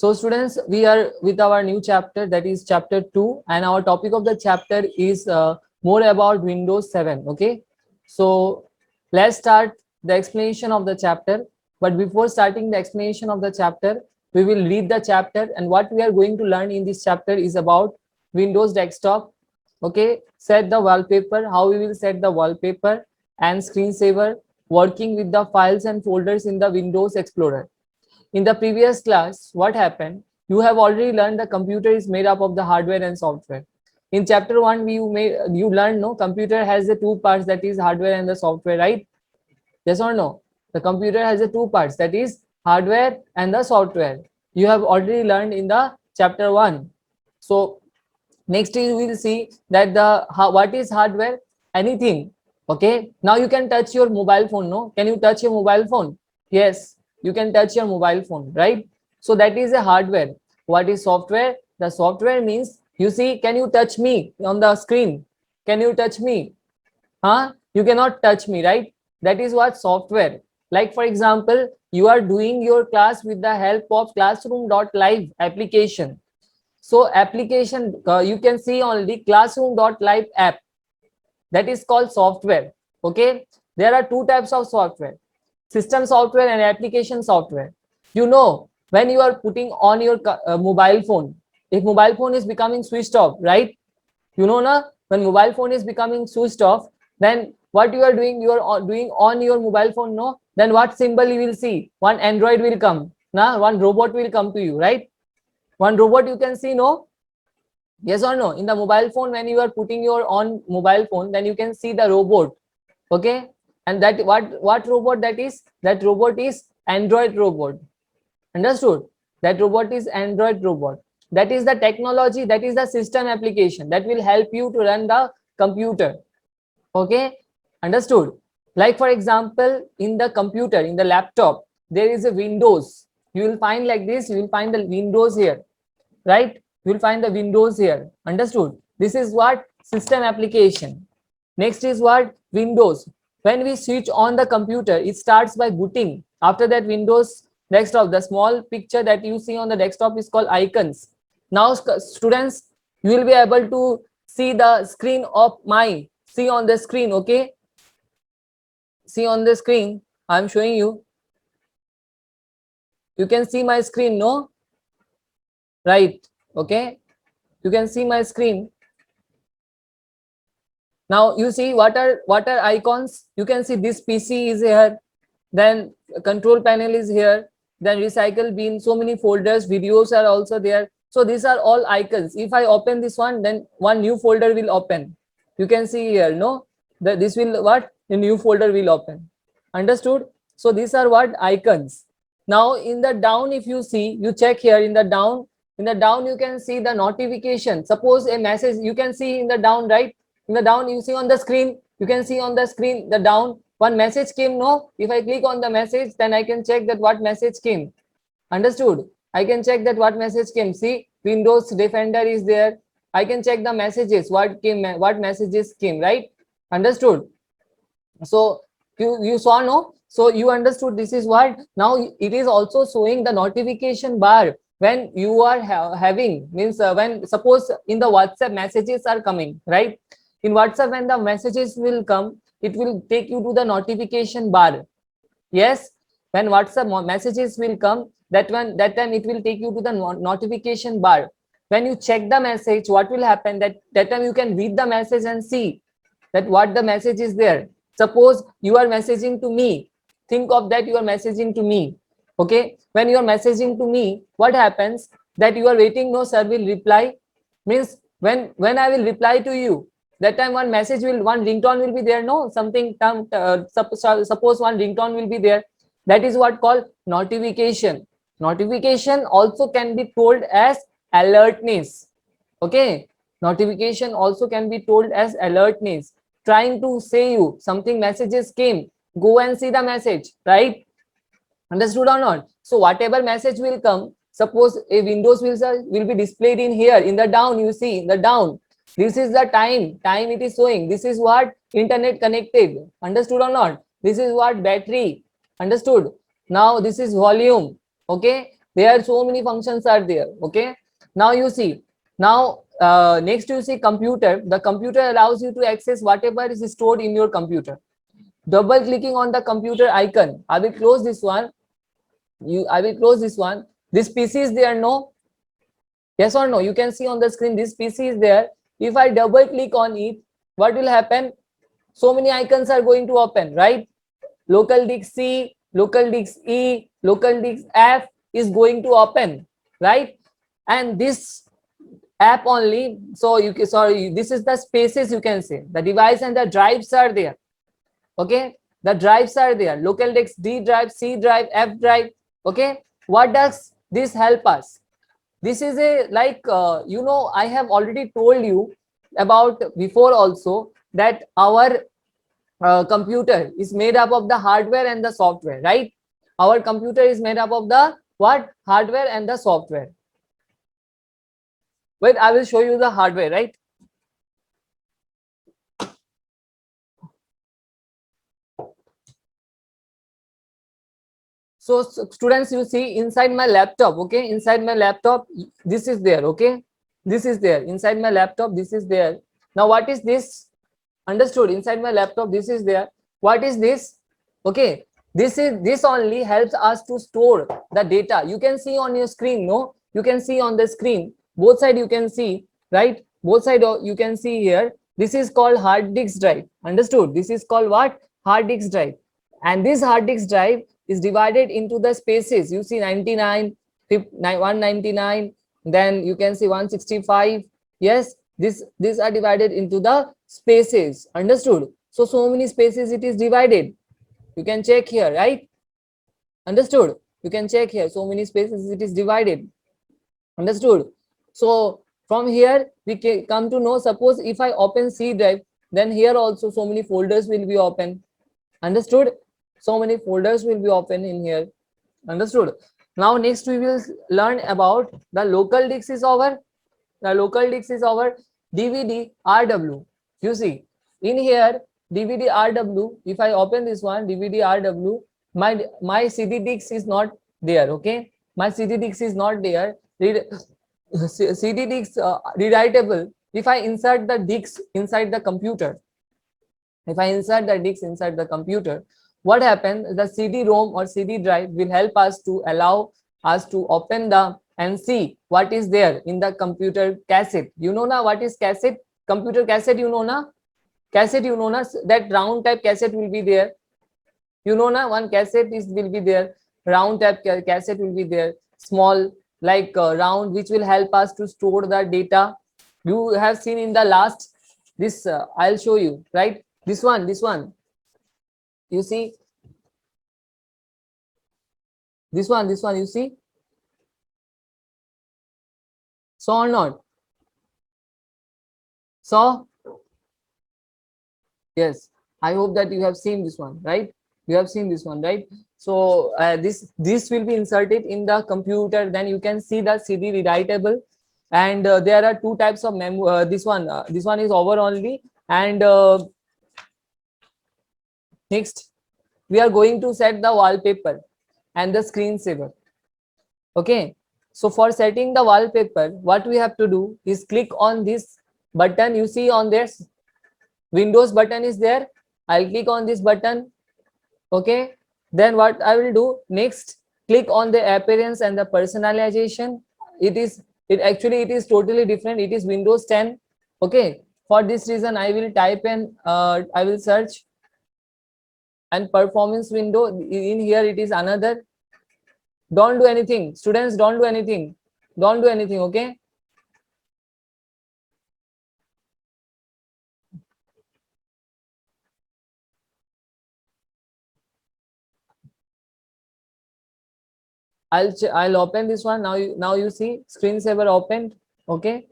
So students, we are with our new chapter, that is chapter 2, and our topic of the chapter is more about Windows 7. Okay, so let's start the explanation of the chapter. But before starting the explanation of the chapter, we will read the chapter, and what we are going to learn in this chapter is about Windows desktop. Okay, set the wallpaper, how we will set the wallpaper and screensaver, working with the files and folders in the Windows Explorer. In the previous class, what happened? You have already learned the computer is made up of the hardware and software. In chapter 1, you learned no computer has the two parts, that is hardware and the software, right? Yes or no? The computer has the two parts, that is hardware and the software. You have already learned in the chapter 1. So next you will see that what is hardware? Anything. Okay. Now you can touch your mobile phone. No, can you touch your mobile phone? Yes, you can touch your mobile phone, right? So that is a hardware. What is software? The software means, you see, can you touch me on the screen? Can you touch me? Huh? You cannot touch me, right? That is what software. Like for example, you are doing your class with the help of classroom.live application. So application, you can see only classroom.live app, that is called software. Okay, there are two types of software: system software and application software. You know, when you are putting on your mobile phone, if mobile phone is becoming switched off, right? You know na, when mobile phone is becoming switched off, then what you are doing, you are doing on your mobile phone, no? Then what symbol you will see? One android will come, na, one robot will come to you, right? One robot you can see, no? Yes or no? In the mobile phone, when you are putting your on mobile phone, then you can see the robot. Okay, and that what robot that is? That robot is android robot. Understood? That robot is android robot. That is the technology, that is the system application that will help you to run the computer. Okay, understood? Like for example, in the computer, in the laptop, there is a windows. You will find like this, you will find the windows here, right? You will find the windows here. Understood? This is what? System application. Next is what? Windows. When we switch on the computer, it starts by booting. After that, Windows desktop, the small picture that you see on the desktop is called icons. Now students, you will be able to see the screen of my, see on the screen. Okay, see on the screen, I'm showing you. You can see my screen, no? Right? Okay, you can see my screen. Now you see what are icons. You can see this PC is here, then control panel is here, then recycle bin, so many folders, videos are also there. So these are all icons. If I open this one, then one new folder will open. You can see here, no, that this will what, a new folder will open. Understood? So these are what? Icons. Now in the down, if you see, you check here in the down. In the down you can see the notification. Suppose a message, you can see in the down, right? In the down you see on the screen, you can see on the screen the down, one message came, no? If I click on the message, then I can check that what message came. Understood? I can check that what message came. See, Windows Defender is there. I can check the messages, what came, what messages came, right? Understood? So you saw, no? So you understood this is what. Now it is also showing the notification bar when you are having, means when suppose in the WhatsApp messages are coming, right? In WhatsApp, when the messages will come, it will take you to the notification bar. Yes, when WhatsApp messages will come, that time it will take you to the notification bar. When you check the message, what will happen? That time you can read the message and see that what the message is there. Suppose you are messaging to me. Think of that you are messaging to me. Okay, when you are messaging to me, what happens? That you are waiting, no sir will reply. Means when I will reply to you, that time one message will, one ringtone will be there, no, something suppose one ringtone will be there. That is what called notification. Notification also can be told as alertness. Okay, notification also can be told as alertness, trying to say you something messages came, go and see the message, right? Understood or not? So whatever message will come, suppose a windows will be displayed in here in the down. You see in the down, this is the time it is showing. This is what? Internet connected. Understood or not? This is what? Battery. Understood? Now this is volume. Okay, There so many functions are there. Okay, now you see, now next you see computer. The computer allows you to access whatever is stored in your computer. Double clicking on the computer icon, I will close this one. I will close this one. This PC is there, no? Yes or no? You can see on the screen this PC is there. If I double click on it, what will happen? So many icons are going to open, right? Local disk C, local disk E, local disk F is going to open, right? And this app only, so you can, sorry, this is the spaces, you can say the device and the drives are there. Okay, the drives are there, local disk D drive, C drive, F drive. Okay, what does this help us? This is a like you know, I have already told you about before also that our computer is made up of the hardware and the software, right? Our computer is made up of the what? Hardware and the software. Wait, I will show you the hardware, right? So students, you see inside my laptop, okay, inside my laptop, this is there, okay, this is there inside my laptop, this is there. Now what is this? Understood? Inside my laptop, this is there. What is this? Okay, this only helps us to store the data. You can see on your screen, no? You can see on the screen, both side you can see, right? Both side you can see here. This is called hard disk drive. Understood? This is called what? Hard disk drive. And this hard disk drive is divided into the spaces. You see 99, 199, then you can see 165. Yes, these are divided into the spaces. Understood? So many spaces it is divided. You can check here, right? Understood? You can check here, so many spaces it is divided. Understood? So from here we can come to know, suppose if I open C drive, then here also so many folders will be open. Understood? So many folders will be open in here. Understood? Now next we will learn about the local disk is our, the local disk is our DVD RW. You see in here DVD RW, if I open this one DVD RW, my CD disk is not there. Okay, my CD disk is not there. CD disk rewritable. If I insert the disk inside the computer, if I insert the disk inside the computer, what happens? The CD-ROM or CD drive will help us to allow us to open the and see what is there in the computer cassette. You know now what is cassette? Computer cassette, you know na? Cassette, you know na? That round type cassette will be there. You know na? One cassette is will be there. Round type cassette will be there. Small, like round, which will help us to store the data. You have seen in the last this. I'll show you, right? This one, you see, this one, you see, saw or not? Saw? Yes, I hope that you have seen this one, right? You have seen this one, right? So this will be inserted in the computer, then you can see the CD rewritable. And there are two types of memory. This one is over only. And next we are going to set the wallpaper and the screensaver. Okay, so for setting the wallpaper, what we have to do is click on this button. You see on this Windows button is there. I'll click on this button. Okay, then what I will do next, click on the appearance and the personalization. It actually it is totally different. It is Windows 10. Okay, for this reason I will type in I will search and performance window. In here it is another. Don't do anything, students, don't do anything, okay? I'll open this one now. Now you see screensaver opened. Okay,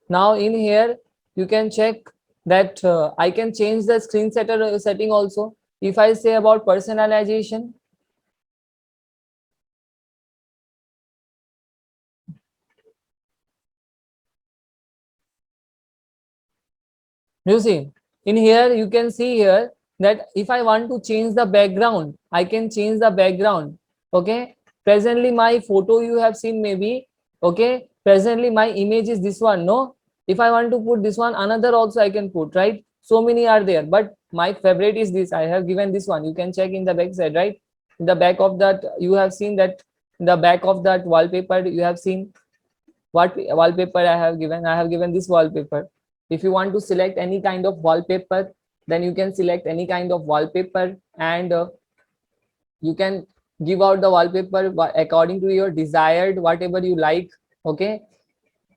now in here you can check that I can change the screen setting also. If I say about personalization, you see in here you can see here that if I want to change the background, I can change the background. Okay, presently my photo you have seen maybe, okay, presently my image is this one, no? If I want to put this one, another also I can put, right? So many are there, but my favorite is this. I have given this one. You can check in the back side, right? In the back of that, you have seen that in the back of that wallpaper, you have seen what wallpaper I have given. I have given this wallpaper. If you want to select any kind of wallpaper, then you can select any kind of wallpaper, and you can give out the wallpaper according to your desired, whatever you like. Okay,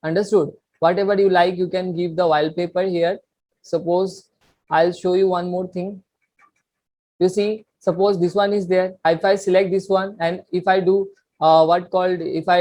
understood? Whatever you like, you can give the wallpaper here. Suppose I'll show you one more thing. You see, suppose this one is there. If I select this one, and if I do what called, if I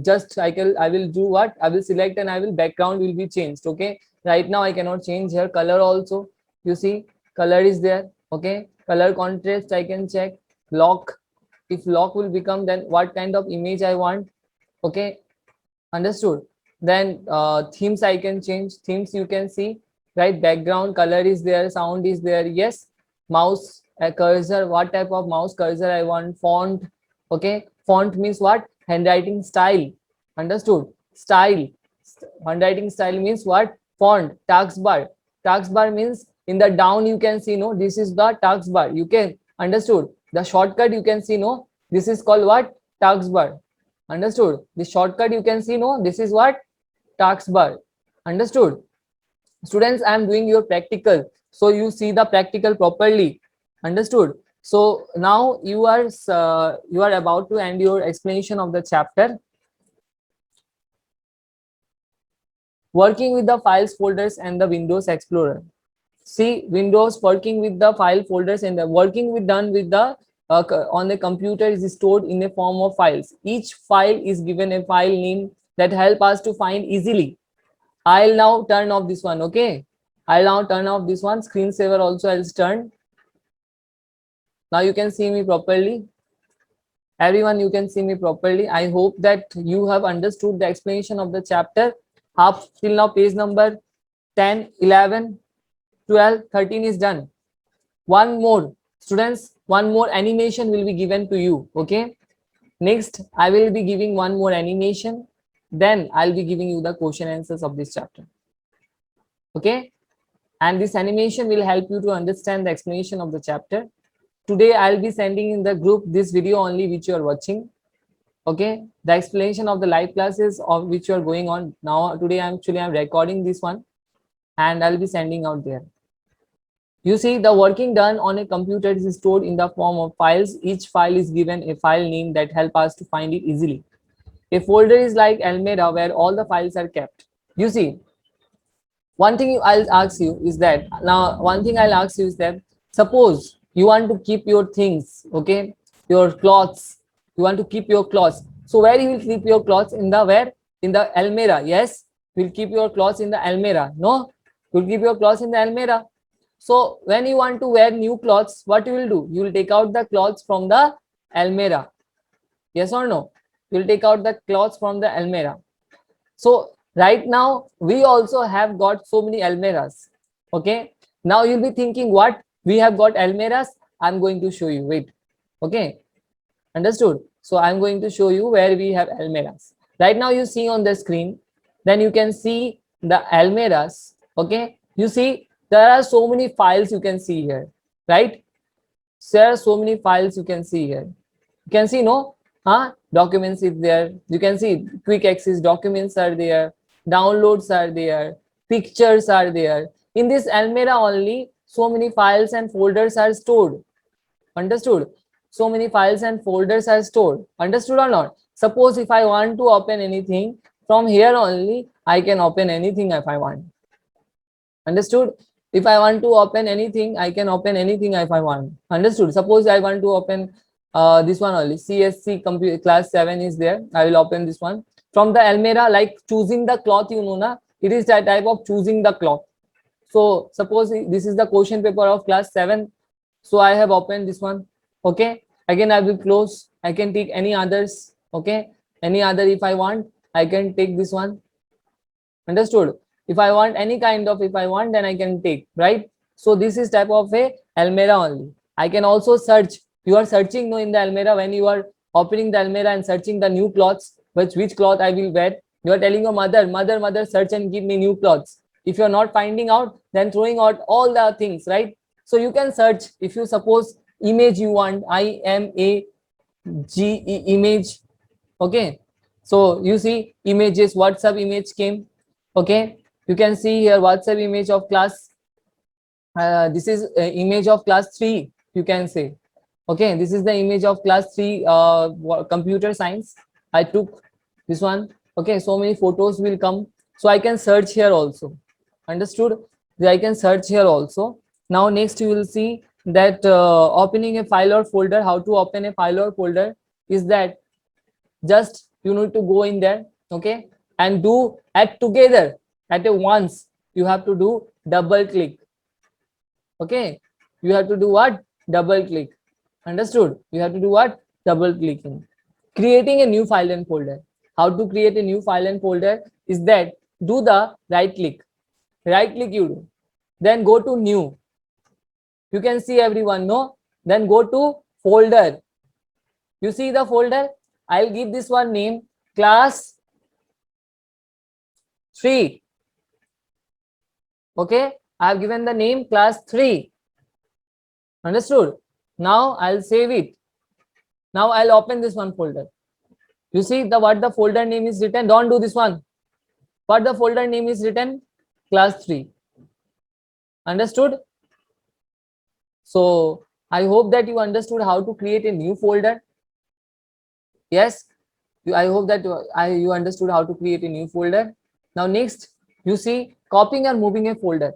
just I will do what, I will select, and I will background will be changed. Okay, right now I cannot change here color also. You see, color is there. Okay, color contrast I can check. Lock, if lock will become, then what kind of image I want. Okay, understood? Then themes I can change. Themes you can see, right? Background color is there, sound is there. Yes, mouse cursor, what type of mouse cursor I want. Font, okay, font means what? Handwriting style, understood? Style, handwriting style means what? Font. Taskbar means in the down you can see, no, this is the taskbar. You can, understood? The shortcut you can see, no, this is called what? Taskbar. Understood? The shortcut you can see, no, this is what? Taskbar. Understood? Students, I am doing your practical, so you see the practical properly. Understood? So now you are about to end your explanation of the chapter. Working with the files folders and the Windows Explorer. See, Windows working with the file folders, and the working with done with the on the computer is stored in a form of files. Each file is given a file name that help us to find easily. I'll now turn off this one. Okay, I'll now turn off this one. Screensaver also I'll turn. Now you can see me properly. Everyone, you can see me properly. I hope that you have understood the explanation of the chapter. Half till now, page number 10, 11, 12, 13 is done. One more, students, one more animation will be given to you. Okay, next I will be giving one more animation, then I'll be giving you the question answers of this chapter. Okay, and this animation will help you to understand the explanation of the chapter. Today I'll be sending in the group this video only which you are watching. Okay, the explanation of the live classes of which you are going on now. Today I'm recording this one, and I'll be sending out there. You see, the working done on a computer is stored in the form of files. Each file is given a file name that help us to find it easily. A folder is like Almira where all the files are kept. You see, one thing I'll ask you is that, suppose you want to keep your things, okay, your clothes, you want to keep your clothes. So where you will keep your clothes? In the where? In the Almira. Yes, you'll keep your clothes in the Almira. No, you'll keep your clothes in the Almira. So when you want to wear new clothes, what you will do? You will take out the clothes from the Almira. Yes or no? You will take out the clothes from the Almira. So right now we also have got so many Almiras. Okay. Now you'll be thinking, what? We have got Almiras. I'm going to show you. Wait. Okay. Understood? So I'm going to show you where we have Almiras. Right now you see on the screen. Then you can see the Almiras. Okay. You see, there are so many files you can see here, right? There are so many files you can see here. You can see, no? Documents is there. You can see quick access documents are there. Downloads are there. Pictures are there. In this Almira only, so many files and folders are stored. Understood? So many files and folders are stored. Understood or not? Suppose if I want to open anything, from here only, I can open anything if I want. Understood? If I want to open anything, I can open anything if I want. Understood? Suppose I want to open this one only. CSC computer class 7 is there. I will open this one. From the Almira, like choosing the cloth, you know, na? It is that type of choosing the cloth. So suppose this is the question paper of class 7. So I have opened this one. Okay. Again, I will close. I can take any others. Okay. Any other if I want, I can take this one. Understood? If I want any kind of, if I want, then I can take, right? So this is type of a Almira only. I can also search. You are searching, no, in the Almira when you are opening the almirah and searching the new clothes, which cloth I will wear. You are telling your mother, search and give me new clothes. If you are not finding out, then throwing out all the things, right? So you can search. If you suppose image you want, IMAGE image, okay. So you see images, WhatsApp image came, okay. You can see here WhatsApp image of class. This is image of class 3, you can say, okay. This is the image of class 3 computer science. I took this one, okay. So many photos will come, so I can search here also. Understood? I can search here also. Now next you will see that opening a file or folder. How to open a file or folder is that just you need to go in there, okay, and do at together at a once. You have to do double click, okay. You have to do what? Double click. Understood? You have to do what? Double clicking. Creating a new file and folder. How to create a new file and folder is that do the right click you do, then go to new. You can see everyone, no? Then go to folder. You see the folder? I'll give this one name class 3, okay. I have given the name class 3. Understood? Now I'll save it. Now I'll open this one folder. You see the what the folder name is written. Don't do this one. What the folder name is written? Class 3. Understood? So I hope that you understood how to create a new folder. Yes, I hope that you understood how to create a new folder. Now next, you see copying or moving a folder.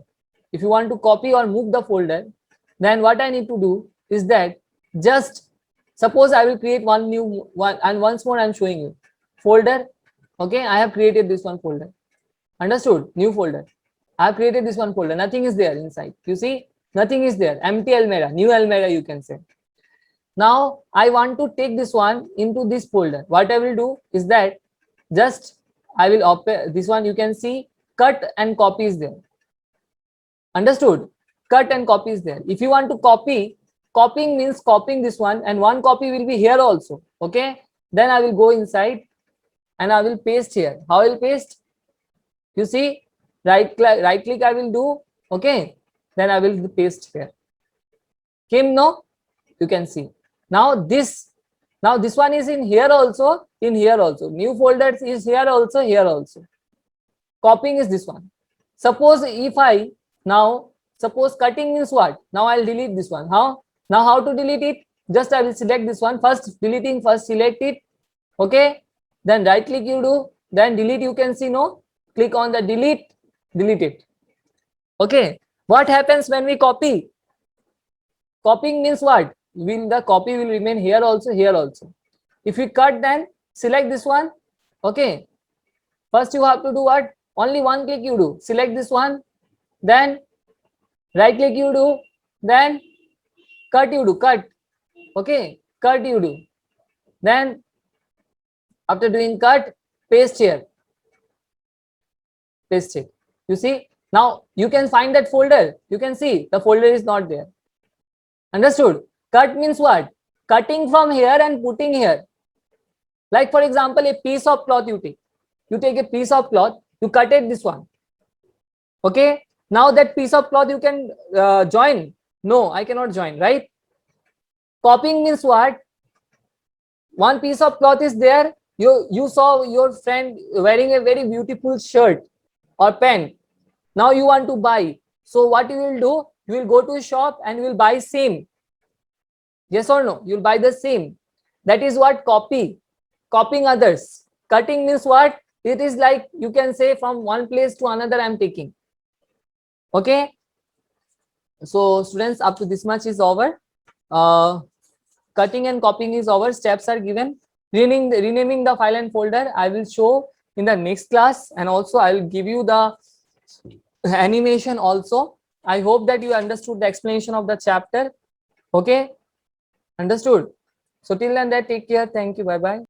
If you want to copy or move the folder, then what I need to do is that just suppose I will create one new one, and once more I'm showing you folder, okay. I have created this one folder. Understood? New folder. I have created this one folder. Nothing is there inside. You see, nothing is there. Empty almirah, new almirah, you can say. Now I want to take this one into this folder. What I will do is that just I will open this one. You can see cut and copy is there. Understood? Cut and copy is there. If you want to copy, copying means copying this one, and one copy will be here also, okay. Then I will go inside and I will paste here. How I will paste? You see, right click I will do, okay. Then I will paste here. Came, no? You can see. Now this one is in here also, in here also. New folders is here also, here also. Copying is this one. Suppose if I now suppose cutting means what? Now I'll delete this one. How? Now how to delete it? Just I will select this one. First deleting, first select it. Okay. Then right click you do. Then delete, you can see, no? Click on the delete, delete it. Okay. What happens when we copy? Copying means what? The copy will remain here also, here also. If we cut, then select this one. Okay. First you have to do what? Only one click you do. Select this one. Then right click you do. Then cut you do. Cut. Okay. Cut you do. Then after doing cut, paste here. Paste it. You see? Now you can find that folder. You can see the folder is not there. Understood? Cut means what? Cutting from here and putting here. Like for example, a piece of cloth you take. You take a piece of cloth, you cut it this one. Okay. Now that piece of cloth you can join. No, I cannot join, right? Copying means what? One piece of cloth is there. You saw your friend wearing a very beautiful shirt or pant. Now you want to buy. So what you will do? You will go to a shop and you will buy same. Yes or no? You will buy the same. That is what copy. Copying others. Cutting means what? It is like you can say from one place to another I am taking. Okay. So students, up to this much is over. Cutting and copying is over. Steps are given. Renaming the file and folder I will show in the next class, and also I will give you the animation also. I hope that you understood the explanation of the chapter. Okay. Understood? So till then, that take care. Thank you. Bye bye.